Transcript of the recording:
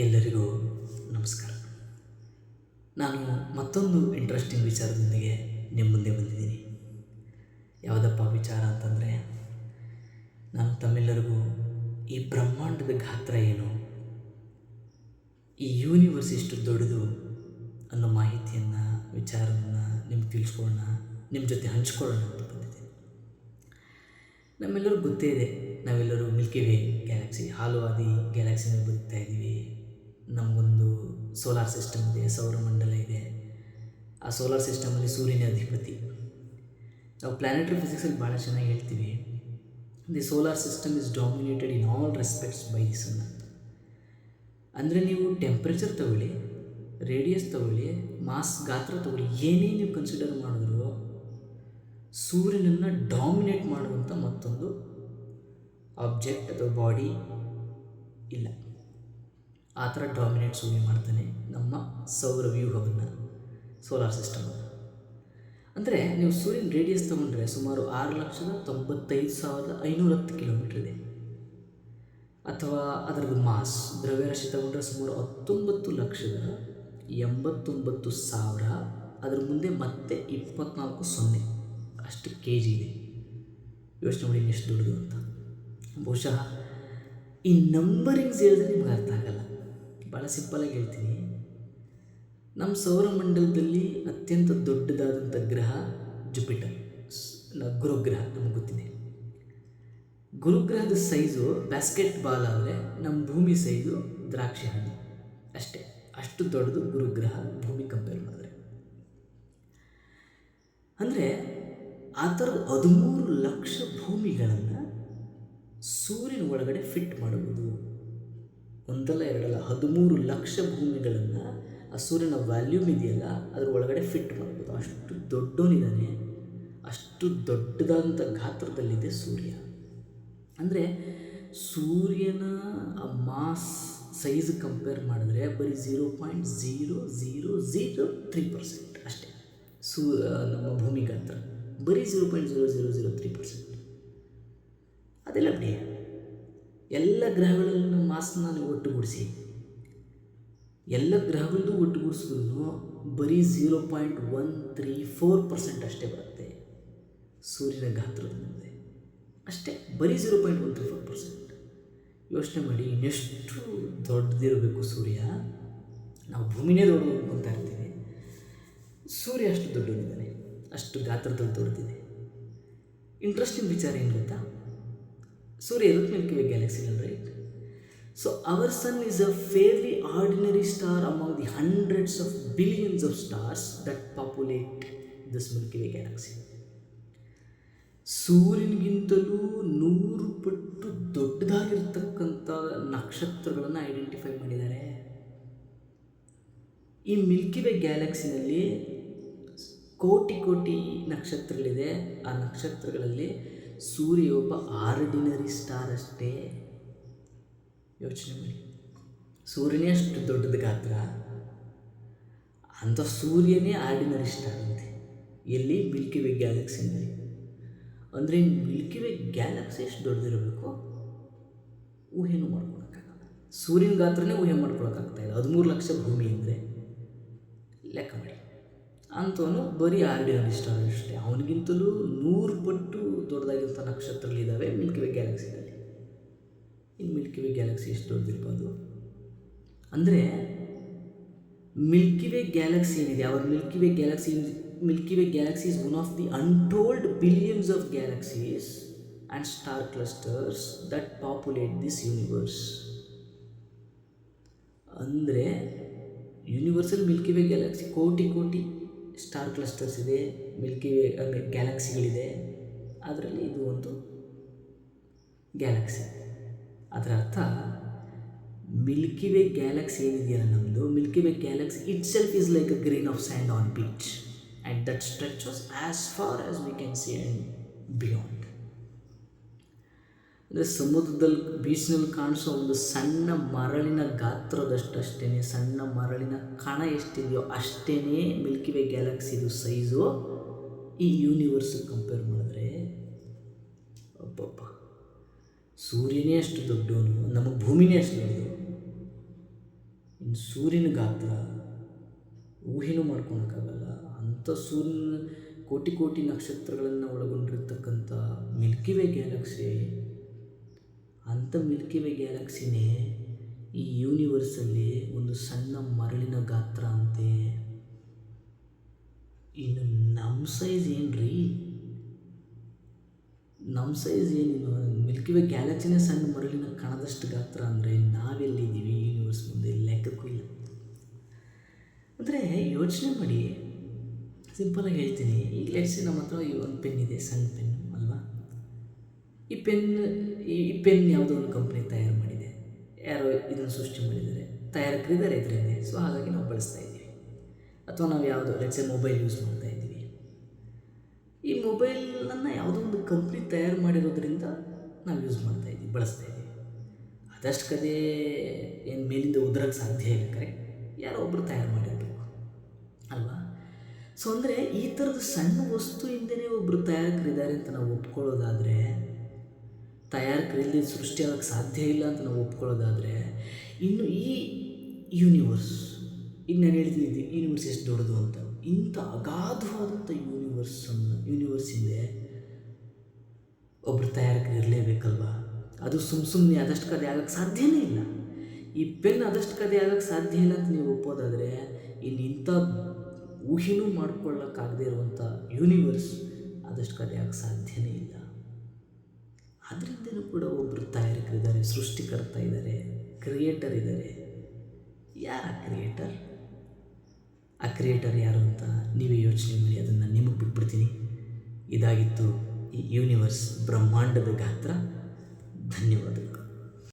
ಎಲ್ಲರಿಗೂ ನಮಸ್ಕಾರ. ನಾನು ಮತ್ತೊಂದು ಇಂಟ್ರೆಸ್ಟಿಂಗ್ ವಿಚಾರದೊಂದಿಗೆ ನಿಮ್ಮ ಮುಂದೆ ಬಂದಿದ್ದೀನಿ. ಯಾವುದಪ್ಪ ವಿಚಾರ ಅಂತಂದರೆ, ನಾನು ತಮ್ಮೆಲ್ಲರಿಗೂ ಈ ಬ್ರಹ್ಮಾಂಡದ ಗಾತ್ರ ಏನು, ಈ ಯೂನಿವರ್ಸ್ ಎಷ್ಟು ದೊಡ್ಡದು ಅನ್ನೋ ಮಾಹಿತಿಯನ್ನು, ವಿಚಾರವನ್ನು ನಿಮ್ಗೆ ತಿಳಿಸ್ಕೊಳ್ಳೋಣ, ನಿಮ್ಮ ಜೊತೆ ಹಂಚ್ಕೊಳ್ಳೋಣ ಅಂತ ಬಂದಿದ್ದೀನಿ. ನಮ್ಮೆಲ್ಲರಿಗೂ ಗೊತ್ತೇ ಇದೆ, ನಾವೆಲ್ಲರೂ ಮಿಲ್ಕಿ ವೇ ಗ್ಯಾಲಕ್ಸಿ, ಹಾಲುವಾದಿ ಗ್ಯಾಲಕ್ಸಿನಲ್ಲಿ ಬದುಕ್ತಾ ಇದ್ದೀವಿ. ನಮಗೊಂದು ಸೋಲಾರ್ ಸಿಸ್ಟಮ್ ಇದೆ, ಸೌರಮಂಡಲ ಇದೆ. ಆ ಸೋಲಾರ್ ಸಿಸ್ಟಮಲ್ಲಿ ಸೂರ್ಯನೇ ಅಧಿಪತಿ. ನಾವು ಪ್ಲಾನೆಟರಿ ಫಿಸಿಕ್ಸಲ್ಲಿ ಭಾಳ ಚೆನ್ನಾಗಿ ಹೇಳ್ತೀವಿ, the solar system is dominated in all respects by the sun ಅಂತ. ಅಂದರೆ ನೀವು ಟೆಂಪ್ರೇಚರ್ ತಗೊಳ್ಳಿ, ರೇಡಿಯಸ್ ತಗೊಳ್ಳಿ, ಮಾಸ್ ಗಾತ್ರ ತಗೊಳ್ಳಿ, ಏನೇ ನೀವು ಕನ್ಸಿಡರ್ ಮಾಡಿದ್ರು ಸೂರ್ಯನನ್ನು ಡಾಮಿನೇಟ್ ಮಾಡುವಂಥ ಮತ್ತೊಂದು ಆಬ್ಜೆಕ್ಟ್ ಅಥವಾ ಬಾಡಿ ಇಲ್ಲ. ಆ ಥರ ಡಾಮಿನೇಟ್ ಸೂರ್ಯ ಮಾಡ್ತಾನೆ ನಮ್ಮ ಸೌರವ್ಯೂಹವನ್ನು, ಸೋಲಾರ್ ಸಿಸ್ಟಮನ್ನು. ಅಂದರೆ ನೀವು ಸೂರ್ಯನ ರೇಡಿಯಸ್ ತೊಗೊಂಡ್ರೆ ಸುಮಾರು 6,95,510 ಕಿಲೋಮೀಟ್ರ್ ಇದೆ. ಅಥವಾ ಅದರದ್ದು ಮಾಸ್, ದ್ರವ್ಯರಾಶಿ ತಗೊಂಡ್ರೆ ಸುಮಾರು 19,89,000. ಅದರ ಮುಂದೆ ಮತ್ತೆ 24 ಅಷ್ಟು ಕೆ ಜಿ ಇದೆ. ಯೋಚನೆ ಮಾಡಿ ಎಷ್ಟು ದೊಡ್ಡದು ಅಂತ. ಬಹುಶಃ ಈ ನಂಬರಿಂಗ್ಸ್ ಹೇಳಿದ್ರೆ ನಿಮ್ಗೆ ಅರ್ಥ ಆಗಲ್ಲ. ಭಾಳ ಸಿಂಪಲಾಗಿ ಹೇಳ್ತೀನಿ. ನಮ್ಮ ಸೌರಮಂಡಲದಲ್ಲಿ ಅತ್ಯಂತ ದೊಡ್ಡದಾದಂಥ ಗ್ರಹ ಜುಪಿಟರ್, ಗುರುಗ್ರಹ ನಮಗೆ ಗೊತ್ತಿದೆ. ಗುರುಗ್ರಹದ ಸೈಜು ಬ್ಯಾಸ್ಕೆಟ್ ಬಾಲ್ ಆದರೆ ನಮ್ಮ ಭೂಮಿ ಸೈಜು ದ್ರಾಕ್ಷಿ ಹಣ್ಣು ಅಷ್ಟೇ. ಅಷ್ಟು ದೊಡ್ಡದು ಗುರುಗ್ರಹ ಭೂಮಿ ಕಂಪೇರ್ ಮಾಡಿದ್ರೆ. ಅಂದರೆ ಆ ಥರದ 13 ಲಕ್ಷ ಭೂಮಿಗಳನ್ನು ಸೂರ್ಯನ ಒಳಗಡೆ ಫಿಟ್ ಮಾಡಬಹುದು. ಒಂದಲ್ಲ ಎರಡಲ್ಲ, 13 ಲಕ್ಷ ಭೂಮಿಗಳನ್ನು ಆ ಸೂರ್ಯನ ವ್ಯಾಲ್ಯೂಮ್ ಇದೆಯಲ್ಲ ಅದರ ಒಳಗಡೆ ಫಿಟ್ ಮಾಡ್ಬೋದು. ಅಷ್ಟು ದೊಡ್ಡವನಿದ್ದಾನೆ, ಅಷ್ಟು ದೊಡ್ಡದಾದಂಥ ಗಾತ್ರದಲ್ಲಿದೆ ಸೂರ್ಯ. ಅಂದರೆ ಸೂರ್ಯನ ಆ ಮಾಸ್ ಸೈಜ್ ಕಂಪೇರ್ ಮಾಡಿದ್ರೆ ಬರೀ 0.0003% ಅಷ್ಟೇ ನಮ್ಮ ಭೂಮಿ ಗಾತ್ರ. ಬರೀ 0.0003%. ಅದೆಲ್ಲ ಬಿಡಿ, ಎಲ್ಲ ಗ್ರಹಗಳಲ್ಲೂ ಮಾಸ್ನ ನೀವು ಒಟ್ಟುಗೂಡಿಸಿ, ಎಲ್ಲ ಗ್ರಹಗಳದ್ದು ಒಟ್ಟುಗೂಡಿಸಿದ್ರು ಬರೀ 0.134% ಅಷ್ಟೇ ಬರುತ್ತೆ ಸೂರ್ಯನ ಗಾತ್ರದ ಮುಂದೆ. ಅಷ್ಟೇ, ಬರೀ 0.134%. ಯೋಚನೆ ಮಾಡಿ, ಇನ್ನೆಷ್ಟು ದೊಡ್ಡದಿರಬೇಕು ಸೂರ್ಯ. ನಾವು ಭೂಮಿನೇ ದೊಡ್ಡದು ಅಂತ ಇರ್ತೀವಿ, ಸೂರ್ಯ ಅಷ್ಟು ದೊಡ್ಡದಿದ್ದಾನೆ, ಅಷ್ಟು ಗಾತ್ರದಲ್ಲಿ ದೊಡ್ಡದಿದೆ. ಇಂಟ್ರೆಸ್ಟಿಂಗ್ ವಿಚಾರ ಏನು ಗೊತ್ತಾ, ಸೂರ್ಯ ಇರುತ್ತೆ ಮಿಲ್ಕಿ ವೇ ಗ್ಯಾಲಕ್ಸಿನಲ್ಲಿ, right? So our sun is a fairly ordinary star among the hundreds of billions of stars that populate this Milky Way galaxy. ಸೂರ್ಯನಿಗಿಂತಲೂ 100 ಪಟ್ಟು ದೊಡ್ಡದಾಗಿರ್ತಕ್ಕಂಥ ನಕ್ಷತ್ರಗಳನ್ನು ಐಡೆಂಟಿಫೈ ಮಾಡಿದ್ದಾರೆ. ಈ ಮಿಲ್ಕಿ ವೇ ಗ್ಯಾಲಕ್ಸಿನಲ್ಲಿ ಕೋಟಿ ಕೋಟಿ ನಕ್ಷತ್ರಗಳಿದೆ. ಆ ನಕ್ಷತ್ರಗಳಲ್ಲಿ ಸೂರ್ಯ ಒಬ್ಬ ಆರ್ಡಿನರಿ ಸ್ಟಾರ್ ಅಷ್ಟೇ. ಯೋಚನೆ ಮಾಡಿ, ಸೂರ್ಯನೇ ಅಷ್ಟು ದೊಡ್ಡದ ಗಾತ್ರ, ಅಂಥ ಸೂರ್ಯನೇ ಆರ್ಡಿನರಿ ಸ್ಟಾರ್ ಅಂತೆ. ಎಲ್ಲಿ? ಮಿಲ್ಕಿ ವೇ ಗ್ಯಾಲಕ್ಸಿನಲ್ಲಿ. ಅಂದರೆ ಮಿಲ್ಕಿ ವೇ ಗ್ಯಾಲಕ್ಸಿ ಎಷ್ಟು ದೊಡ್ಡದಿರಬೇಕು ಊಹೆನೂ ಮಾಡ್ಕೊಳಕ್ಕಾಗಲ್ಲ. ಸೂರ್ಯನ ಗಾತ್ರನೇ ಊಹೆ ಮಾಡ್ಕೊಳಕ್ಕಾಗ್ತಾಯಿಲ್ಲ. 13 ಲಕ್ಷ ಭೂಮಿ ಅಂದರೆ ಲೆಕ್ಕ ಮಾಡಿ. ಅಂಥವನು ಬರೀ ಆರ್ಡಿನರಿ ಸ್ಟಾರ್ ಅಷ್ಟೇ. ಅವನಿಗಿಂತಲೂ 100 ಪಟ್ಟು ದೊಡ್ಡದಾಗಿರುವಂಥ ನಕ್ಷತ್ರಗಳಿದ್ದಾವೆ ಮಿಲ್ಕಿ ವೇ ಗ್ಯಾಲಕ್ಸಿನಲ್ಲಿ. ಇನ್ನು ಮಿಲ್ಕಿ ವೇ ಗ್ಯಾಲಕ್ಸಿ ಎಷ್ಟು ದೊಡ್ಡದಿರ್ಬೋದು ಅಂದರೆ, ಮಿಲ್ಕಿ ವೇ ಗ್ಯಾಲಕ್ಸಿ ಏನಿದೆ, ಅವರ Milky way Galaxy is one of the untold billions of galaxies and star clusters that populate this universe. ಅಂದರೆ ಯೂನಿವರ್ಸಲ್ ಮಿಲ್ಕಿ ವೇ ಗ್ಯಾಲಕ್ಸಿ ಕೋಟಿ ಕೋಟಿ ಸ್ಟಾರ್ ಕ್ಲಸ್ಟರ್ಸ್ ಇದೆ, Milky way ಗ್ಯಾಲಕ್ಸಿಗಳಿದೆ. ಅದರಲ್ಲಿ ಇದು ಒಂದು ಗ್ಯಾಲಕ್ಸಿ. ಅದರ ಅರ್ಥ, ಮಿಲ್ಕಿ ವೇ ಗ್ಯಾಲಕ್ಸಿ ಏನಿದೆಯಲ್ಲ ನಮ್ಮದು, milky way galaxy itself is like a grain of sand on beach and that stretches as far as we can see and beyond. ಅಂದರೆ ಸಮುದ್ರದಲ್ಲಿ, ಬೀಚ್ನಲ್ಲಿ ಕಾಣಿಸೋ ಒಂದು ಸಣ್ಣ ಮರಳಿನ ಗಾತ್ರದಷ್ಟೇ, ಸಣ್ಣ ಮರಳಿನ ಕಣ ಎಷ್ಟಿದೆಯೋ ಅಷ್ಟೇ ಮಿಲ್ಕಿ ವೇ ಗ್ಯಾಲಕ್ಸಿದು ಸೈಜು. ಈ ಯೂನಿವರ್ಸಿಗೆ ಕಂಪೇರ್ ಮಾಡಿದ್ರೆ ಅಬ್ಬಬ್ಬ, ಸೂರ್ಯನೇ ಅಷ್ಟು ದೊಡ್ಡವನು, ನಮ್ಮ ಭೂಮಿನೇ ಅಷ್ಟು ದೊಡ್ಡದು. ಇನ್ನು ಸೂರ್ಯನ ಗಾತ್ರ ಊಹೆನೂ ಮಾಡ್ಕೊಳಕ್ಕಾಗಲ್ಲ. ಅಂಥ ಸೂರ್ಯನ ಕೋಟಿ ಕೋಟಿ ನಕ್ಷತ್ರಗಳನ್ನು ಒಳಗೊಂಡಿರ್ತಕ್ಕಂಥ ಮಿಲ್ಕಿ ವೇ ಗ್ಯಾಲಕ್ಸಿ, ಅಂಥ ಮಿಲ್ಕಿ ವೇ ಗ್ಯಾಲಕ್ಸಿನೇ ಈ ಯೂನಿವರ್ಸಲ್ಲಿ ಒಂದು ಸಣ್ಣ ಮರಳಿನ ಗಾತ್ರ ಅಂತೆ. ಇನ್ನು ನಮ್ಮ ಸೈಜ್ ಏನ್ರಿ, ನಮ್ಮ ಸೈಜ್ ಏನಿಲ್ಲ, ಮಿಲ್ಕಿ ವೇ ಗ್ಯಾಲಕ್ಸಿನೇ ಸಣ್ಣ ಮರಳಿನ ಕಣದಷ್ಟು ಗಾತ್ರ ಅಂದರೆ ನಾವೆಲ್ಲಿದ್ದೀವಿ ಯೂನಿವರ್ಸ್ ಮುಂದೆ ಲೆಕ್ಕಕ್ಕೂ ಇಲ್ಲ. ಅಂದರೆ ಯೋಚನೆ ಮಾಡಿ, ಸಿಂಪಲಾಗಿ ಹೇಳ್ತೀನಿ. ಈಗ ಲೆಟ್ಸ್ ನಮ್ಮ ಹತ್ರ ಈ ಒಂದು ಪೆನ್ ಇದೆ, ಸಣ್ಣ ಪೆನ್ನು ಅಲ್ವಾ. ಈ ಪೆನ್ ಯಾವುದೋ ಒಂದು ಕಂಪ್ನಿ ತಯಾರು ಮಾಡಿದೆ, ಯಾರೋ ಇದನ್ನು ಸೃಷ್ಟಿ ಮಾಡಿದ್ದಾರೆ, ತಯಾರಕರಿದ್ದಾರೆ ಇದರಿಂದ. ಸೊ ಹಾಗಾಗಿ ನಾವು ಬಳಸ್ತಾ ಇದ್ದೀವಿ. ಅಥವಾ ನಾವು ಯಾವುದೋ ಲೆಟ್ಸ್ ಮೊಬೈಲ್ ಯೂಸ್ ಮಾಡ್ತಾ ಇದ್ದೀವಿ. ಈ ಮೊಬೈಲನ್ನು ಯಾವುದೋ ಒಂದು ಕಂಪ್ನಿ ತಯಾರು ಮಾಡಿರೋದ್ರಿಂದ ನಾವು ಯೂಸ್ ಮಾಡ್ತಾ ಇದ್ದೀವಿ, ಬಳಸ್ತಾ ಇದ್ದೀವಿ. ಅದಷ್ಟು ಕದೇ ಏನು ಮೇಲಿಂದ ಉದ್ರಕ್ಕೆ ಸಾಧ್ಯ ಇಲ್ಲ, ಕರೆಕ್ಟ್? ಯಾರೋ ಒಬ್ಬರು ತಯಾರು ಮಾಡಿರಬೇಕು ಅಲ್ವಾ. ಸೊ ಅಂದರೆ ಈ ಥರದ ಸಣ್ಣ ವಸ್ತುವಿಂದನೇ ಒಬ್ಬರು ತಯಾರಕರಿದ್ದಾರೆ ಅಂತ ನಾವು ಒಪ್ಕೊಳ್ಳೋದಾದರೆ, ತಯಾರಕರಲ್ಲಿ ಸೃಷ್ಟಿಯಾಗಕ್ಕೆ ಸಾಧ್ಯ ಇಲ್ಲ ಅಂತ ನಾವು ಒಪ್ಕೊಳ್ಳೋದಾದರೆ, ಇನ್ನು ಈ ಯೂನಿವರ್ಸ್, ಈಗ ನಾನು ಹೇಳ್ತಿದ್ದೆ ಯೂನಿವರ್ಸ್ ಎಷ್ಟು ದೊಡ್ಡದು ಅಂತ. ಇಂಥ ಅಗಾಧವಾದಂಥ ಯೂನಿವರ್ಸಿಂದೆ ಒಬ್ಬರು ತಯಾರಕರು ಇರಲೇಬೇಕಲ್ವ. ಅದು ಸುಮ್ಮನೆ ಅದಷ್ಟು ಕದೆ ಆಗೋಕ್ಕೆ ಸಾಧ್ಯನೇ ಇಲ್ಲ. ಈ ಪೆನ್ ಅದಷ್ಟು ಕದೆ ಆಗೋಕ್ಕೆ ಸಾಧ್ಯ ಇಲ್ಲ ಅಂತ ನೀವು ಒಪ್ಪೋದಾದರೆ, ಇನ್ನು ಇಂಥ ಊಹೆನೂ ಮಾಡ್ಕೊಳ್ಳೋಕ್ಕಾಗದೇ ಇರುವಂಥ ಯೂನಿವರ್ಸ್ ಅದಷ್ಟು ಕದೆ ಆಗೋಕ್ಕೆ ಸಾಧ್ಯನೇ ಇಲ್ಲ. ಅದರಿಂದನೂ ಕೂಡ ಒಬ್ಬರು ತಯಾರಕರಿದ್ದಾರೆ, ಸೃಷ್ಟಿಕರ್ತ ಇದ್ದಾರೆ, ಕ್ರಿಯೇಟರ್ ಇದ್ದಾರೆ. ಯಾರು ಆ ಕ್ರಿಯೇಟರ್ ಯಾರು ಅಂತ ನೀವೇ ಯೋಚನೆ ಮಾಡಿ. ಅದನ್ನು ನಿಮಗೆ ಬಿಟ್ಬಿಡ್ತೀನಿ. ಇದಾಗಿತ್ತು ಈ ಯೂನಿವರ್ಸ್, ಬ್ರಹ್ಮಾಂಡದ ಗಾತ್ರ. ಧನ್ಯವಾದಗಳು.